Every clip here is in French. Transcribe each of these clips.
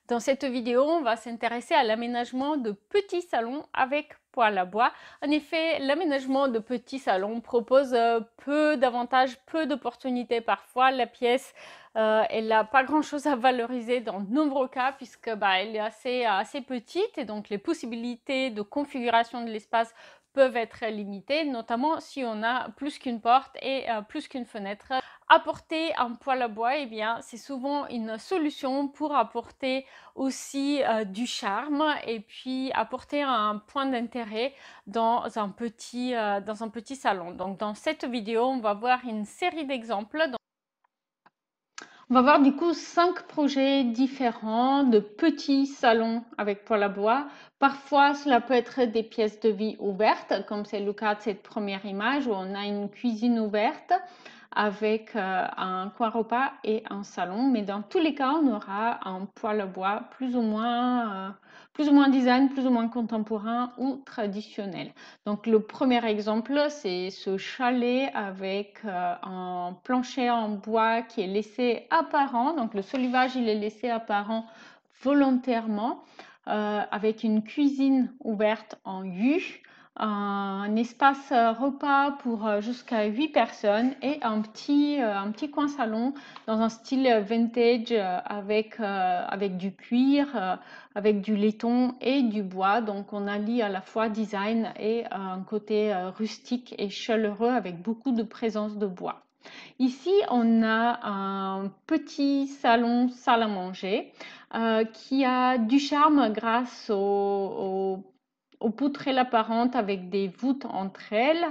Dans cette vidéo, on va s'intéresser à l'aménagement de petits salons avec poêle à bois. En effet, l'aménagement de petits salons propose peu d'avantages, peu d'opportunités parfois. La pièce, elle n'a pas grand-chose à valoriser dans de nombreux cas puisque elle est assez petite et donc les possibilités de configuration de l'espace peuvent être limitées, notamment si on a plus qu'une porte et plus qu'une fenêtre. Apporter un poêle à bois, eh bien, c'est souvent une solution pour apporter aussi du charme et puis apporter un point d'intérêt dans dans un petit salon. Donc dans cette vidéo, on va voir une série d'exemples. On va voir du coup 5 projets différents de petits salons avec poêle à bois. Parfois, cela peut être des pièces de vie ouvertes, comme c'est le cas de cette première image où on a une cuisine ouverte avec un coin repas et un salon. Mais dans tous les cas, on aura un poêle à bois plus ou moins design, plus ou moins contemporain ou traditionnel. Donc le premier exemple, c'est ce chalet avec un plancher en bois qui est laissé apparent. Donc le solivage, il est laissé apparent volontairement avec une cuisine ouverte en U, un espace repas pour jusqu'à 8 personnes et un petit coin salon dans un style vintage avec du cuir, avec du laiton et du bois. Donc on allie à la fois design et un côté rustique et chaleureux avec beaucoup de présence de bois. Ici, on a un petit salon salle à manger qui a du charme grâce aux poutrelles apparentes avec des voûtes entre elles.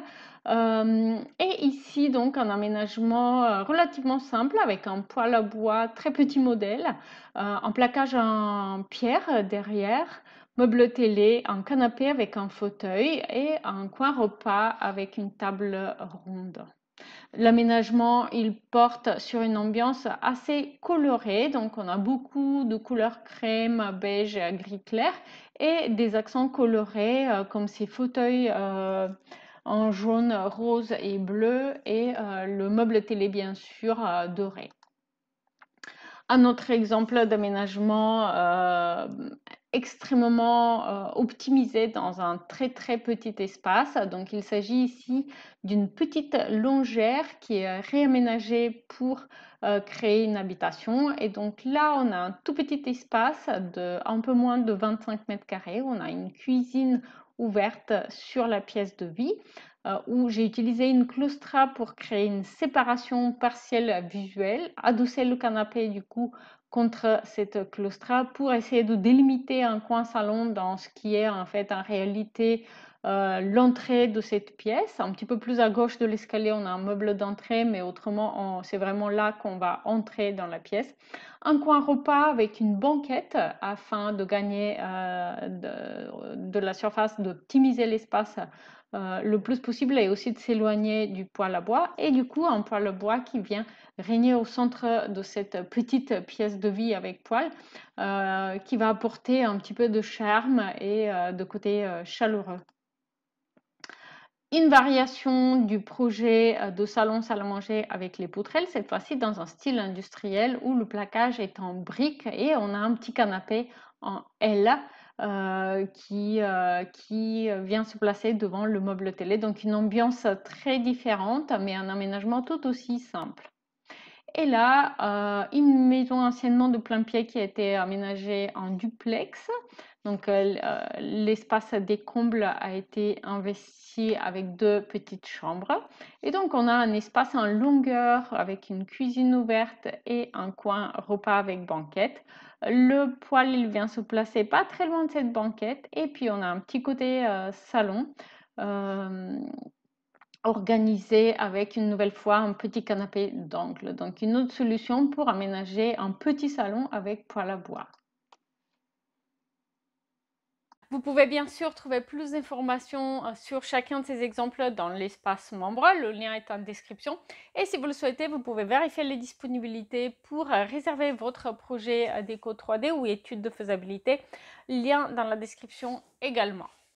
Et ici, donc, un aménagement relativement simple avec un poêle à bois, très petit modèle, un plaquage en pierre derrière, meuble télé, un canapé avec un fauteuil et un coin repas avec une table ronde. L'aménagement, il porte sur une ambiance assez colorée, donc on a beaucoup de couleurs crème, beige, gris clair et des accents colorés comme ces fauteuils en jaune, rose et bleu et le meuble télé bien sûr doré. Un autre exemple d'aménagement extrêmement optimisé dans un très petit espace. Donc il s'agit ici d'une petite longère qui est réaménagée pour créer une habitation. Et donc là, on a un tout petit espace de un peu moins de 25 mètres carrés. On a une cuisine ouverte sur la pièce de vie où j'ai utilisé une claustra pour créer une séparation partielle visuelle, adosser le canapé du coup contre cette claustra pour essayer de délimiter un coin salon dans ce qui est en fait en réalité l'entrée de cette pièce. Un petit peu plus à gauche de l'escalier, on a un meuble d'entrée, mais autrement, c'est vraiment là qu'on va entrer dans la pièce. Un coin repas avec une banquette afin de gagner de la surface, d'optimiser l'espace le plus possible et aussi de s'éloigner du poêle à bois. Et du coup, un poêle à bois qui vient régner au centre de cette petite pièce de vie avec poêle qui va apporter un petit peu de charme et de côté chaleureux. Une variation du projet de salon salle à manger avec les poutrelles, cette fois-ci dans un style industriel où le plaquage est en briques et on a un petit canapé en L qui vient se placer devant le meuble télé. Donc une ambiance très différente mais un aménagement tout aussi simple. Et là, une maison anciennement de plain-pied qui a été aménagée en duplex. Donc, l'espace des combles a été investi avec 2 petites chambres. Et donc, on a un espace en longueur avec une cuisine ouverte et un coin repas avec banquette. Le poêle, il vient se placer pas très loin de cette banquette. Et puis, on a un petit côté salon organisé avec une nouvelle fois un petit canapé d'angle. Donc une autre solution pour aménager un petit salon avec poêle à bois. Vous pouvez bien sûr trouver plus d'informations sur chacun de ces exemples dans l'espace membre. Le lien est en description. Et si vous le souhaitez, vous pouvez vérifier les disponibilités pour réserver votre projet déco 3D ou étude de faisabilité. Lien dans la description également.